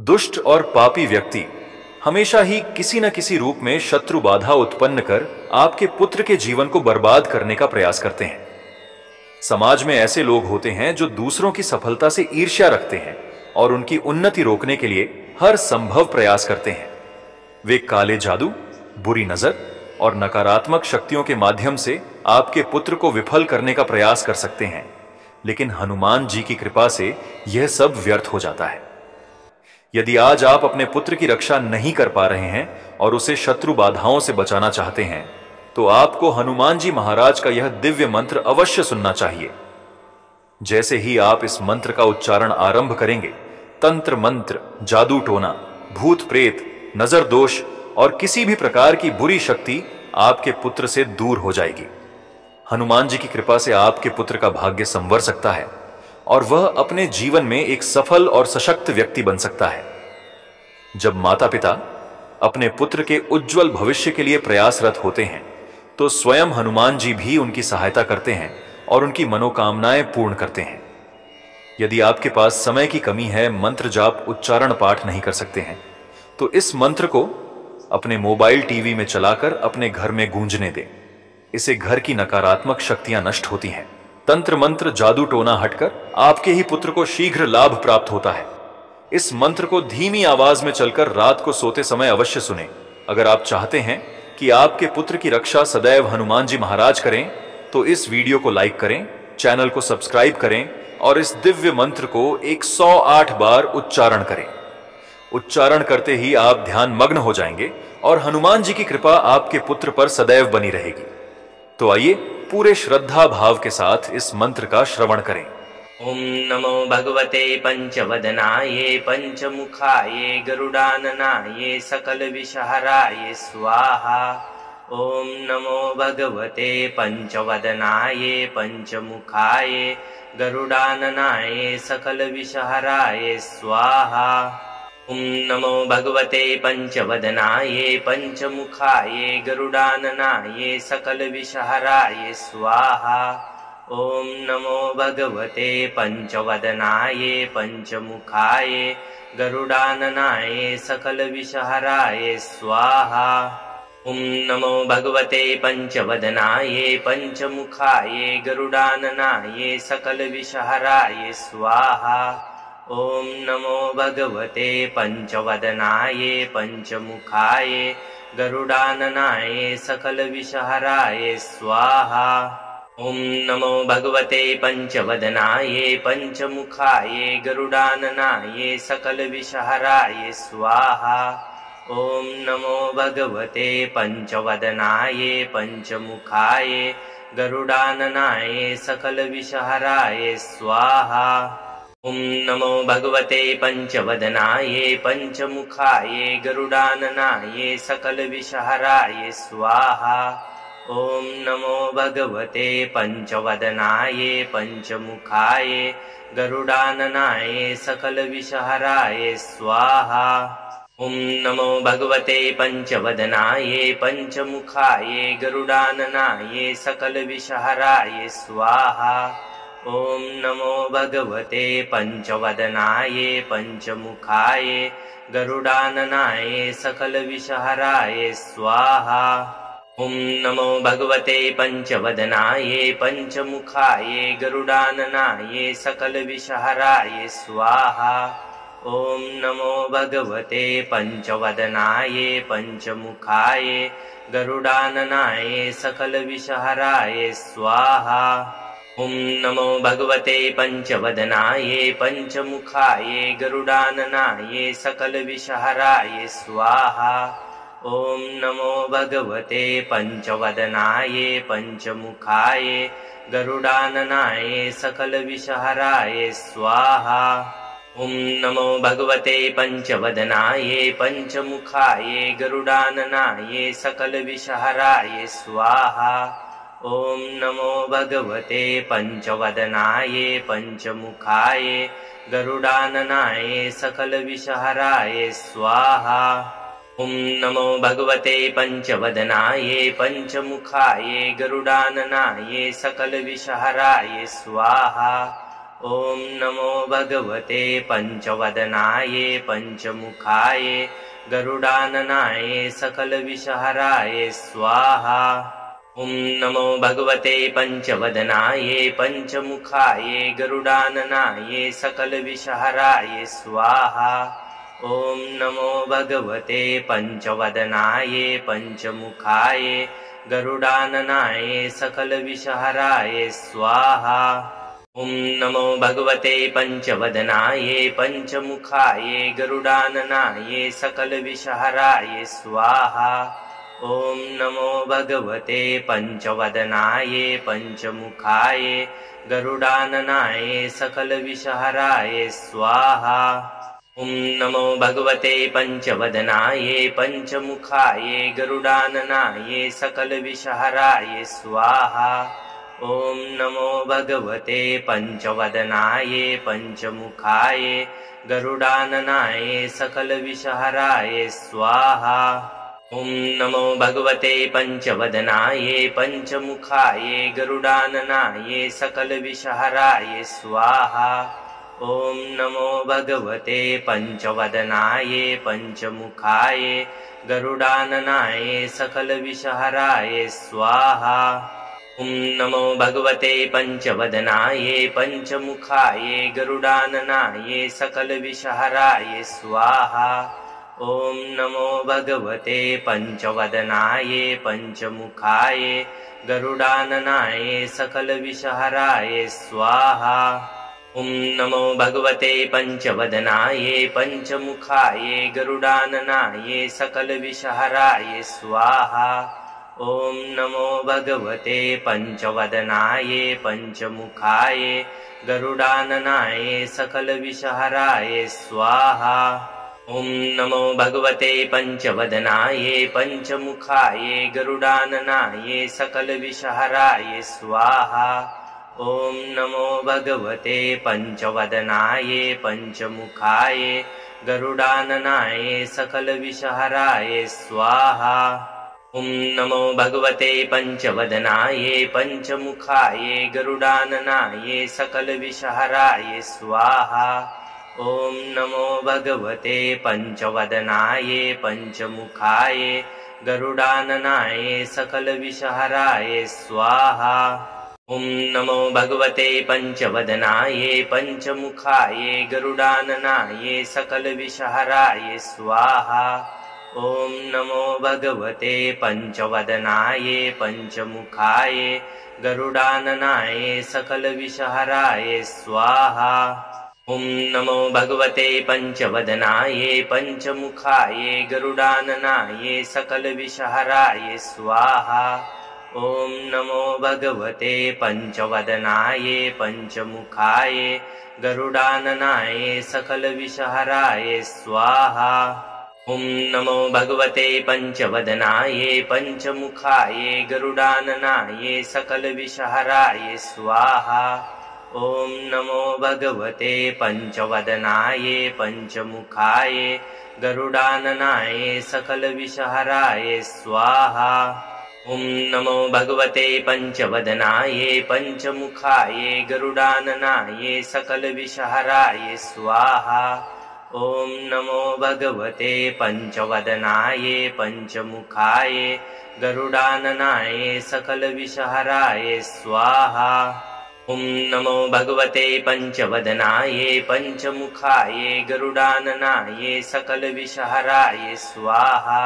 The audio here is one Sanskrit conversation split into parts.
दुष्ट और पापी व्यक्ति हमेशा ही किसी न किसी रूप में शत्रु बाधा उत्पन्न कर आपके पुत्र के जीवन को बर्बाद करने का प्रयास करते हैं। समाज में ऐसे लोग होते हैं जो दूसरों की सफलता से ईर्ष्या रखते हैं और उनकी उन्नति रोकने के लिए हर संभव प्रयास करते हैं। वे काले जादू, बुरी नजर और नकारात्मक शक्तियों के माध्यम से आपके पुत्र को विफल करने का प्रयास कर सकते हैं, लेकिन हनुमान जी की कृपा से यह सब व्यर्थ हो जाता है। यदि आज आप अपने पुत्र की रक्षा नहीं कर पा रहे हैं और उसे शत्रु बाधाओं से बचाना चाहते हैं, तो आपको हनुमान जी महाराज का यह दिव्य मंत्र अवश्य सुनना चाहिए। जैसे ही आप इस मंत्र का उच्चारण आरंभ करेंगे, तंत्र मंत्र, जादू टोना, भूत प्रेत, नजर दोष और किसी भी प्रकार की बुरी शक्ति आपके पुत्र से दूर हो जाएगी। हनुमान जी की कृपा से आपके पुत्र का भाग्य संवर सकता है और वह अपने जीवन में एक सफल और सशक्त व्यक्ति बन सकता है। जब माता पिता अपने पुत्र के उज्जवल भविष्य के लिए प्रयासरत होते हैं, तो स्वयं हनुमान जी भी उनकी सहायता करते हैं और उनकी मनोकामनाएं पूर्ण करते हैं। यदि आपके पास समय की कमी है, मंत्र जाप उच्चारण पाठ नहीं कर सकते हैं, तो इस मंत्र को अपने मोबाइल टीवी में चलाकर अपने घर में गूंजने दें। इससे घर की नकारात्मक शक्तियां नष्ट होती हैं। तंत्र मंत्र, जादू टोना हटकर आपके ही पुत्र को शीघ्र लाभ प्राप्त होता है। इस मंत्र को धीमी आवाज में चलकर रात को सोते समय अवश्य सुनें। अगर आप चाहते हैं कि आपके पुत्र की रक्षा सदैव हनुमान जी महाराज करें, तो इस वीडियो को लाइक करें, चैनल को सब्सक्राइब करें और इस दिव्य मंत्र को 108 बार उच्चारण करें। उच्चारण करते ही आप ध्यान मग्न हो जाएंगे और हनुमान जी की कृपा आपके पुत्र पर सदैव बनी रहेगी। तो आइए पूरे श्रद्धा भाव के साथ इस मंत्र का श्रवण करें। ओम नमो भगवते पंचवदनाये पंचमुखाये गरुडाननाये सकल विषहराय स्वाहा। ओम नमो भगवते पंचवदनाये पंचमुखाये गरुडाननाये सकल विषहराय स्वाहा। ओम नमो भगवते पंचवदनाये पंचमुखाये गरुडाननाये सकल विषहराय स्वाहा। ओम नमो भगवते पंचवदनाये पंचमुखाये गरुडाननाये सकल विषहराय स्वाहा। ओम नमो भगवते पंचवदनाये पंचमुखाये गरुडाननाये सकल विषहराय स्वाहा। ओम नमो भगवते पंचवदनाये पंचमुखाये गरुडाननाये सकल विषहराय स्वाहा। ओम नमो भगवते पंचवदनाये पंचमुखाये गरुडाननाये सकल विषहराय स्वाहा। ओम नमो भगवते पंचवदनाये पंचमुखाये गरुडाननाये सकल विषहराय स्वाहा। ओम नमो भगवते पंचवदनाये पंचमुखाये गरुडाननाये सकल विषहराय स्वाहा। ओम नमो भगवते पंचवदनाये पंचमुखाये गरुडाननाये सकल विषहराय स्वाहा। ओम नमो भगवते पंचवदनाये पंचमुखाये गरुडाननाये सकल विषहराय स्वाहा। ओम नमो भगवते पंचवदनाये पंचमुखाये गरुडाननाये सकल विषहराय स्वाहा। ओम नमो भगवते पंचवदनाये पंचमुखाये गरुडाननाये सकल विषहराय स्वाहा। ओम नमो भगवते पंचवदनाये पंचमुखाये गरुडाननाये सकल विषहराय स्वाहा। ओम नमो भगवते पंचवदनाये पंचमुखाये गरुडाननाये सकल विषहराय स्वाहा। ओम नमो भगवते पंचवदनाये पंचमुखाये गरुडाननाये सकल विषहराय स्वाहा। ओम नमो भगवते पंचवदनाये पंचमुखाये गरुडाननाये सकल विषहराय स्वाहा। ओम नमो भगवते पंचवदनाये पंचमुखाये गरुडाननाये सकल विषहराय स्वाहा। ओम नमो भगवते पंचवदनाये पंचमुखाये गरुडाननाये सकल विषहराय स्वाहा। ॐ नमो भगवते पञ्चवदनाय पञ्चमुखाय गरुडाननाय सकलविषहराय स्वाहा। ॐ नमो भगवते पञ्चवदनाय पञ्चमुखाय गरुडाननाय सकलविषहराय स्वाहा। ॐ नमो भगवते पञ्चवदनाय पञ्चमुखाय गरुडाननाय सकलविषहराय स्वाहा। ॐ नमो भगवते पञ्चवदनाय पञ्चमुखाय गरुडाननाय सकलविषहराय स्वाहा। ॐ नमो भगवते पञ्चवदनाय पञ्चमुखाय गरुडाननाय सकलविषहराय स्वाहा। ॐ नमो भगवते पञ्चवदनाय पञ्चमुखाय गरुडाननाय सकलविषहराय स्वाहा। ॐ नमो भगवते पञ्चवदनाय पञ्चमुखाय गरुडाननाय सकलविषहराय स्वाहा। ॐ नमो भगवते पञ्चवदनाय पञ्चमुखाय गरुडाननाय सकलविषहराय स्वाहा। ॐ नमो भगवते पञ्चवदनाय पञ्चमुखाय गरुडाननाय सकलविषहराय स्वाहा। ॐ नमो भगवते पञ्चवदनाय पञ्चमुखाय गरुडाननाय सकलविषहराय स्वाहा। ॐ नमो भगवते पञ्चवदनाय पञ्चमुखाय गरुडाननाय सकलविषहराय स्वाहा। ॐ नमो भगवते पञ्चवदनाय पञ्चमुखाय गरुडाननाय सकलविषहराय स्वाहा। ॐ नमो भगवते पञ्चवदनाय पञ्चमुखाय गरुडाननाय सकलविषहराय स्वाहा। ॐ नमो भगवते पञ्चवदनाय पञ्चमुखाय गरुडाननाय सकलविषहराय स्वाहा। ॐ नमो भगवते पञ्चवदनाय पञ्चमुखाय गरुडाननाय सकलविषहराय स्वाहा। ॐ नमो भगवते पञ्चवदनाय पञ्चमुखाय गरुडाननाय सकलविषहराय स्वाहा। ॐ नमो भगवते पञ्चवदनाय पञ्चमुखाय गरुडाननाय सकलविषहराय स्वाहा। ॐ नमो भगवते पञ्चवदनाय पञ्चमुखाय गरुडाननाय सकलविषहराय स्वाहा। ॐ नमो भगवते पञ्चवदनाय पञ्चमुखाय गरुडाननाय सकलविषहराय स्वाहा। ॐ नमो भगवते पञ्चवदनाय पञ्चमुखाय गरुडाननाय सकलविषहराय स्वाहा। ॐ नमो भगवते पञ्चवदनाय पञ्चमुखाय गरुडाननाय सकलविषहराय स्वाहा। ॐ नमो भगवते पञ्चवदनाय पञ्चमुखाय गरुडाननाय सकलविषहराय स्वाहा। ॐ नमो भगवते पञ्चवदनाय पञ्चमुखाय गरुडाननाय सकलविषहराय स्वाहा। ॐ नमो भगवते पञ्चवदनाय पञ्चमुखाय गरुडाननाय सकलविषहराय स्वाहा। ॐ नमो भगवते पञ्चवदनाय पञ्चमुखाय गरुडाननाय सकलविषहराय स्वाहा। ॐ नमो भगवते पञ्चवदनाय पञ्चमुखाय गरुडाननाय सकलविषहराय स्वाहा।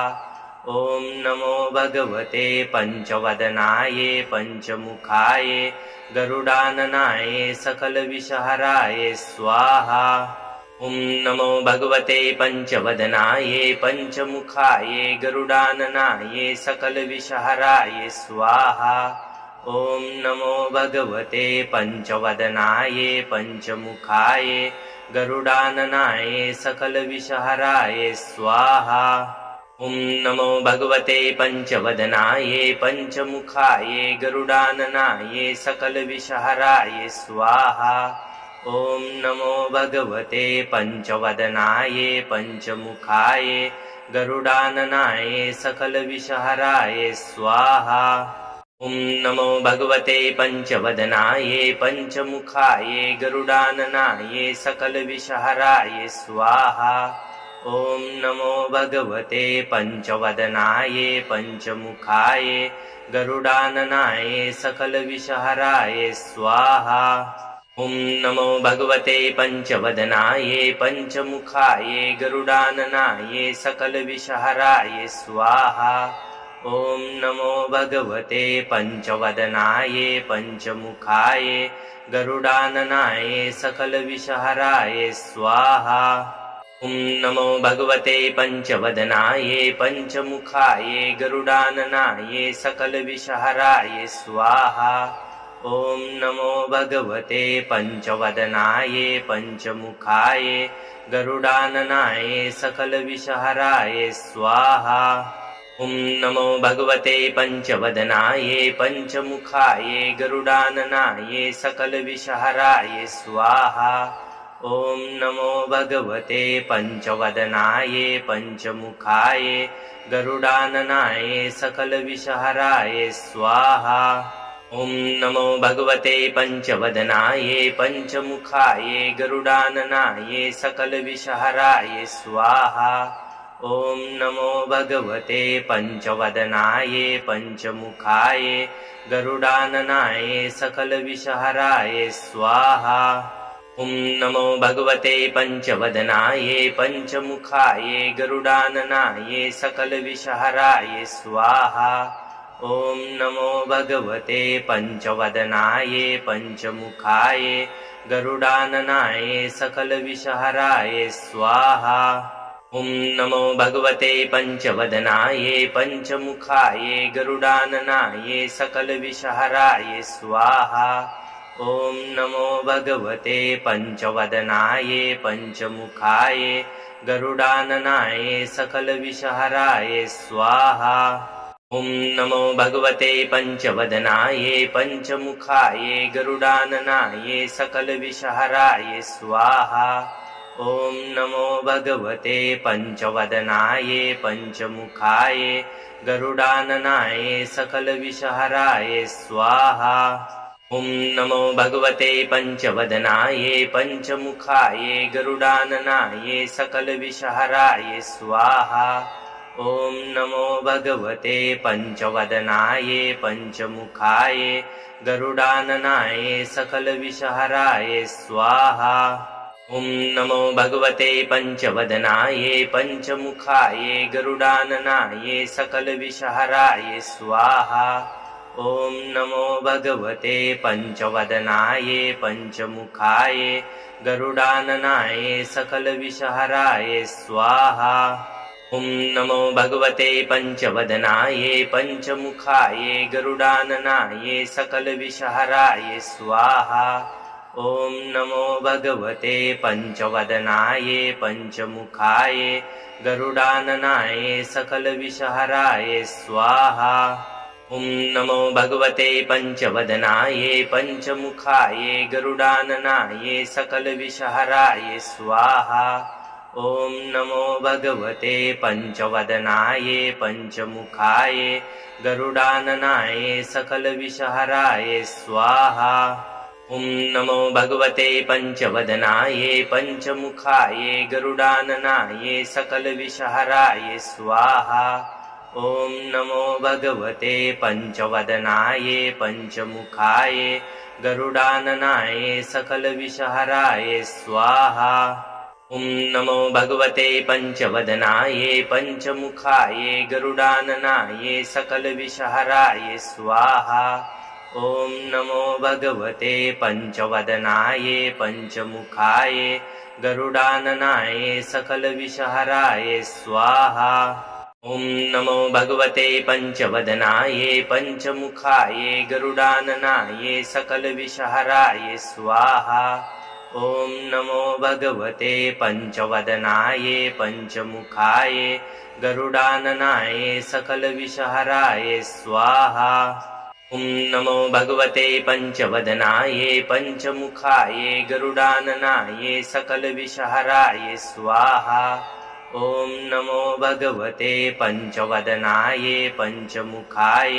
ॐ नमो भगवते पञ्चवदनाय पञ्चमुखाय गरुडाननाय सकलविषहराय स्वाहा। ॐ नमो भगवते पञ्चवदनाय पञ्चमुखाय गरुडाननाय सकलविषहराय स्वाहा। ॐ नमो भगवते पञ्चवदनाय पञ्चमुखाय गरुडाननाय सकलविषहराय स्वाहा। ॐ नमो भगवते पञ्चवदनाय पञ्चमुखाय गरुडाननाय सकलविषहराय स्वाहा। ॐ नमो भगवते पञ्चवदनाय पञ्चमुखाय गरुडाननाय सकलविषहराय स्वाहा। ॐ नमो भगवते पञ्चवदनाये पञ्चमुखाये गरुडाननाये सकलविषहराय स्वाहा। ॐ नमो भगवते पञ्चवदनाये पञ्चमुखाये गरुडाननाये सकलविषहराय स्वाहा। ॐ नमो भगवते पञ्चवदनाये पञ्चमुखाये गरुडाननाये सकलविषहराय स्वाहा। ॐ नमो भगवते पञ्चवदनाये पञ्चमुखाये गरुडाननाये सकलविषहराय स्वाहा। ॐ नमो भगवते पञ्चवदनाये पञ्चमुखाये गरुडाननाये सकलविषहराय स्वाहा। ॐ नमो भगवते पञ्चवदनाये पञ्चमुखाये गरुडाननाये सकलविषहराय स्वाहा। ॐ नमो भगवते पञ्चवदनाये पञ्चमुखाये गरुडाननाये सकलविषहराय स्वाहा। ॐ नमो भगवते पञ्चवदनाये पञ्चमुखाये गरुडाननाये सकलविषहराय स्वाहा। ॐ नमो भगवते पञ्चवदनाये पञ्चमुखाये गरुडाननाये सकलविषहराय स्वाहा। ॐ नमो भगवते पञ्चवदनाये पञ्चमुखाये गरुडाननाये सकलविषहराय स्वाहा। ॐ नमो भगवते पञ्चवदनाये पञ्चमुखाये गरुडाननाये सकलविषहराय स्वाहा। ॐ नमो भगवते पञ्चवदनाये पञ्चमुखाये गरुडाननाये सकलविषहराय स्वाहा। ॐ नमो भगवते पञ्चवदनाये पञ्चमुखाये गरुडाननाये सकलविषहराय स्वाहा। ॐ नमो भगवते पञ्चवदनाये पञ्चमुखाये गरुडाननाये सकलविषहराय स्वाहा। ॐ नमो भगवते पञ्चवदनाये पञ्चमुखाये गरुडाननाये सकलविषहराय स्वाहा। ॐ नमो भगवते पञ्चवदनाये पञ्चमुखाये गरुडाननाये सकलविषहराय स्वाहा। ॐ नमो भगवते पञ्चवदनाये पञ्चमुखाये गरुडाननाये सकलविषहराय स्वाहा। ॐ नमो भगवते पञ्चवदनाये पञ्चमुखाये गरुडाननाये सकलविषहराय स्वाहा। ॐ नमो भगवते पञ्चवदनाये पञ्चमुखाये गरुडाननाये सकलविषहराय स्वाहा। ॐ नमो भगवते पञ्चवदनाये पञ्चमुखाये गरुडाननाये सकलविषहराय स्वाहा। ॐ नमो भगवते पञ्चवदनाये पञ्चमुखाये गरुडाननाये सकलविषहराय स्वाहा। ॐ नमो भगवते पञ्चवदनाये पञ्चमुखाये गरुडाननाये सकलविषहराय स्वाहा। ॐ नमो भगवते पञ्चवदनाये पञ्चमुखाये गरुडाननाये सकलविषहराय स्वाहा। ॐ नमो भगवते पञ्चवदनाये पञ्चमुखाये गरुडाननाये सकलविषहराय स्वाहा। ॐ नमो भगवते पञ्चवदनाये पञ्चमुखाये गरुडाननाये सकलविषहराय स्वाहा। ॐ नमो भगवते पञ्चवदनाये पञ्चमुखाये गरुडाननाये सकलविषहराय स्वाहा। ॐ नमो भगवते पञ्चवदनाये पञ्चमुखाये गरुडाननाये सकलविषहराय स्वाहा। ॐ नमो भगवते पञ्चवदनाये पञ्चमुखाये गरुडाननाये सकलविषहराय स्वाहा। ॐ नमो भगवते पञ्चवदनाये पञ्चमुखाये गरुडाननाये सकलविषहराय स्वाहा। ॐ नमो भगवते पञ्चवदनाये पञ्चमुखाये गरुडाननाये सकलविषहराय स्वाहा। ॐ नमो भगवते पञ्चवदनाये पञ्चमुखाये गरुडाननाये सकलविषहराय स्वाहा। ॐ नमो भगवते पञ्चवदनाय पञ्चमुखाय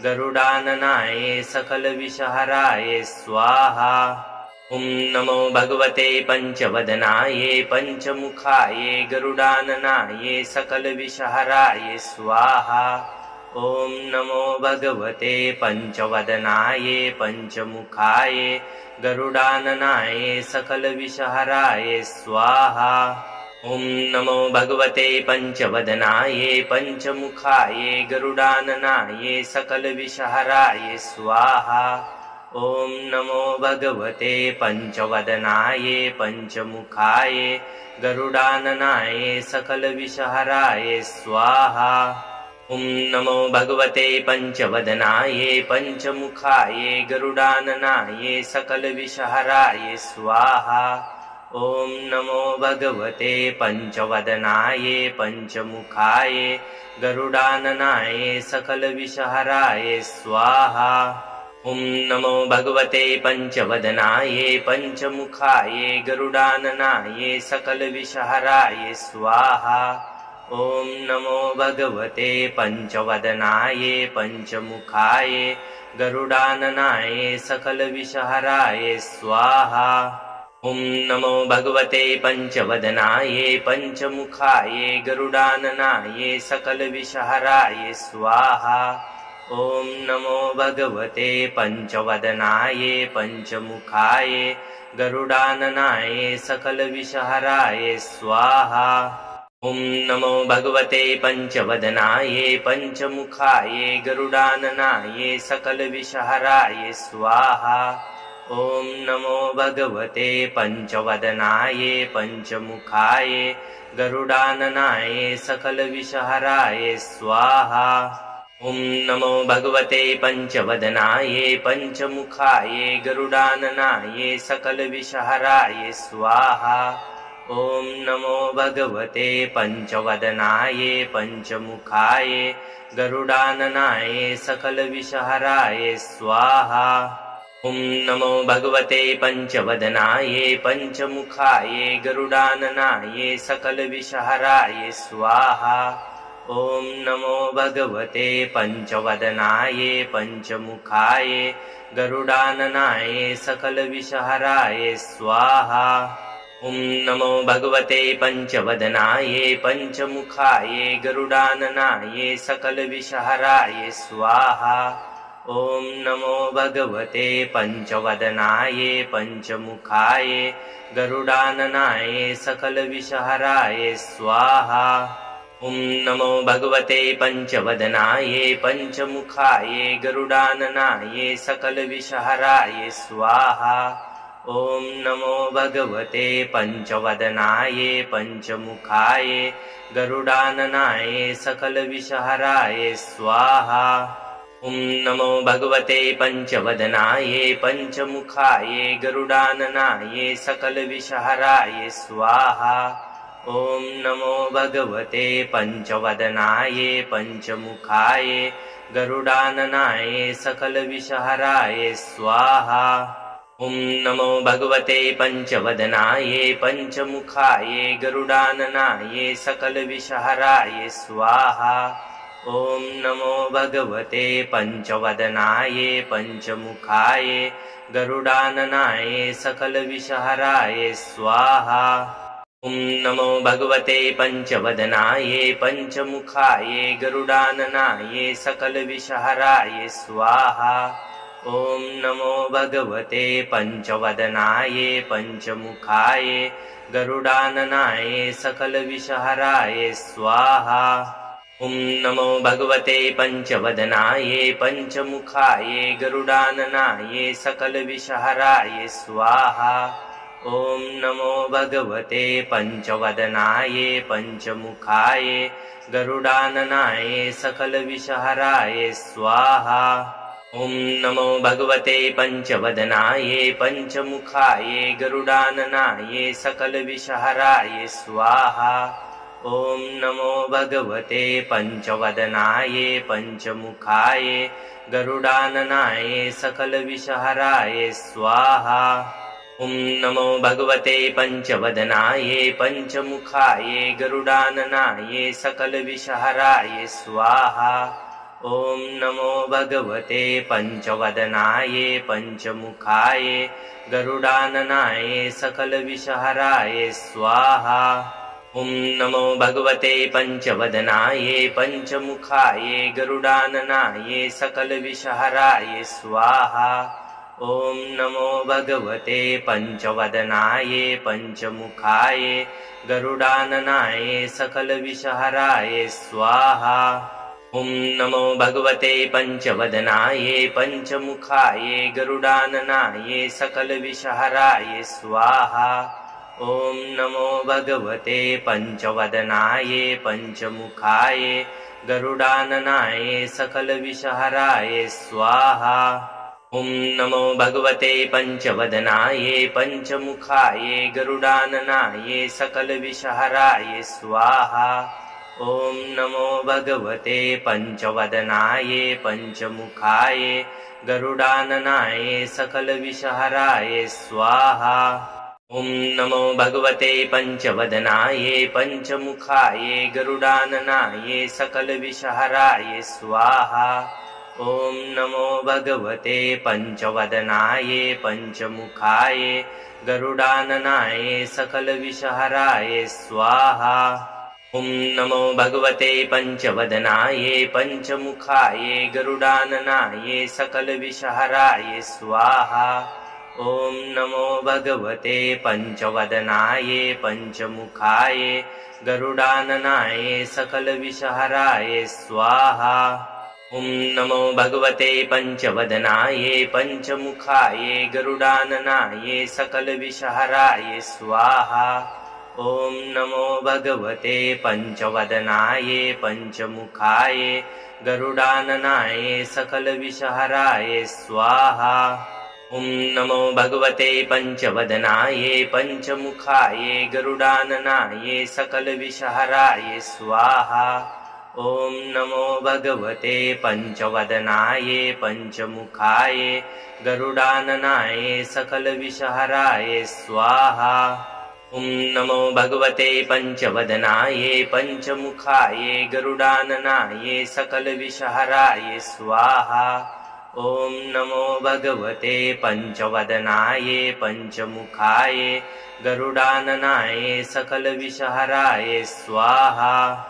गरुडाननाय सकलविषहराय स्वाहा। ॐ नमो भगवते पञ्चवदनाय पञ्चमुखाय गरुडाननाय सकलविषहराय स्वाहा। ॐ नमो भगवते पञ्चवदनाय पञ्चमुखाय गरुडाननाय सकलविषहराय स्वाहा। ॐ नमो भगवते पञ्चवदनाय पञ्चमुखाय गरुडाननाय सकलविषहराय स्वाहा। ॐ नमो भगवते पञ्चवदनाय पञ्चमुखाय गरुडाननाय सकलविषहराय स्वाहा। ॐ नमो भगवते पञ्चवदनाय पञ्चमुखाय गरुडाननाय सकलविषहराय स्वाहा। ॐ नमो भगवते पञ्चवदनाय पञ्चमुखाय गरुडाननाय सकलविषहराय स्वाहा। ॐ नमो भगवते पञ्चवदनाय पञ्चमुखाय गरुडाननाय सकलविषहराय स्वाहा। ॐ नमो भगवते पञ्चवदनाय पञ्चमुखाय गरुडाननाय सकलविषहराय स्वाहा। ॐ नमो भगवते पञ्चवदनाय पञ्चमुखाय गरुडाननाय सकलविषहराय स्वाहा। ॐ नमो भगवते पञ्चवदनाय पञ्चमुखाय गरुडाननाय सकलविषहराय स्वाहा। ॐ नमो भगवते पञ्चवदनाय पञ्चमुखाय गरुडाननाय सकलविषहराय स्वाहा। ॐ नमो भगवते पञ्चवदनाय पञ्चमुखाय गरुडाननाय सकलविषहराय स्वाहा। ॐ नमो भगवते पञ्चवदनाय पञ्चमुखाय गरुडाननाय सकलविषहराय स्वाहा। ॐ नमो भगवते पञ्चवदनाय पञ्चमुखाय गरुडाननाय सकलविषहराय स्वाहा। ॐ नमो भगवते पञ्चवदनाय पञ्चमुखाय गरुडाननाय सकलविषहराय स्वाहा। ॐ नमो भगवते पञ्चवदनाय पञ्चमुखाय गरुडाननाय सकलविषहराय स्वाहा। ॐ नमो भगवते पञ्चवदनाय पञ्चमुखाय गरुडाननाय सकलविषहराय स्वाहा। ॐ नमो भगवते पञ्चवदनाय पञ्चमुखाय गरुडाननाय सकलविषहराय स्वाहा। ॐ नमो भगवते पञ्चवदनाय पञ्चमुखाय गरुडाननाय सकलविषहराय स्वाहा। ॐ नमो भगवते पञ्चवदनाय पञ्चमुखाय गरुडाननाय सकलविषहराय स्वाहा। ॐ नमो भगवते पञ्चवदनाय पञ्चमुखाय गरुडाननाय सकलविषहराय स्वाहा। ॐ नमो भगवते पञ्चवदनाय पञ्चमुखाय गरुडाननाय सकलविषहराय स्वाहा। ॐ नमो भगवते पञ्चवदनाय पञ्चमुखाय गरुडाननाय सकलविषहराय स्वाहा। ॐ नमो भगवते पञ्चवदनाय पञ्चमुखाय गरुडाननाय सकलविषहराय स्वाहा। ॐ नमो भगवते पञ्चवदनाय पञ्चमुखाय गरुडाननाय सकलविषहराय स्वाहा। ॐ नमो भगवते पञ्चवदनाय पञ्चमुखाय गरुडाननाय सकलविषहराय स्वाहा। ॐ नमो भगवते पञ्चवदनाय पञ्चमुखाय गरुडाननाय सकलविषहराय स्वाहा। ॐ नमो भगवते पञ्चवदनाय पञ्चमुखाय गरुडाननाय सकलविषहराय स्वाहा। ॐ नमो भगवते पञ्चवदनाय पञ्चमुखाय गरुडाननाय सकलविषहराय स्वाहा। ॐ नमो भगवते पञ्चवदनाय पञ्चमुखाय गरुडाननाय सकलविषहराय स्वाहा। ॐ नमो भगवते पंचवदनाय पंचमुखाय गरुडाननाय सकलविषहराय स्वाहा। ॐ नमो भगवते पंचवदनाय पंचमुखाय गरुडाननाय सकलविषहराय स्वाहा। ॐ नमो भगवते पंचवदनाय पंचमुखाय गरुडाननाय सकलविषहराय स्वाहा। ॐ नमो भगवते पंचवदनाय पंचमुखाय गरुडाननाय सकलविषहराय स्वाहा। ॐ नमो भगवते पंचवदनाय पंचमुखाय गरुडाननाय सकलविषहराय स्वाहा। ॐ नमो भगवते पंचवदनाय पंचमुखाय गरुडाननाय सकलविषहराय स्वाहा। ॐ नमो भगवते पंचवदनाय पंचमुखाय गरुडाननाय सकलविषहराय स्वाहा। ॐ नमो भगवते पंचवदनाय पंचमुखाय गरुडाननाय सकलविषहराय स्वाहा। ॐ नमो भगवते पंचवदनाय पंचमुखाय गरुडाननाय सकलविषहराय स्वाहा। ॐ नमो भगवते पंचवदनाय पंचमुखाय गरुडाननाय सकलविषहराय स्वाहा। ॐ नमो भगवते पंचवदनाय पंचमुखाय गरुडाननाय सकलविषहराय स्वाहा। ॐ नमो भगवते पंचवदनाय पंचमुखाय गरुडाननाय सकलविषहराय स्वाहा। ॐ नमो भगवते पंचवदनाय पंचमुखाय गरुडाननाय सकलविषहराय स्वाहा। ॐ नमो भगवते पंचवदनाय पंचमुखाय गरुडाननाय सकलविषहराय स्वाहा। ॐ नमो भगवते पंचवदनाय पंचमुखाय गरुडाननाय सकलविषहराय स्वाहा। ॐ नमो भगवते पंचवदनाय पंचमुखाय गरुडाननाय सकलविषहराय स्वाहा। ॐ नमो भगवते पंचवदनाय पंचमुखाय गरुडाननाय सकलविषहराय स्वाहा। ॐ नमो भगवते पंचवदनाय पंचमुखाय गरुडाननाय सकलविषहराय स्वाहा।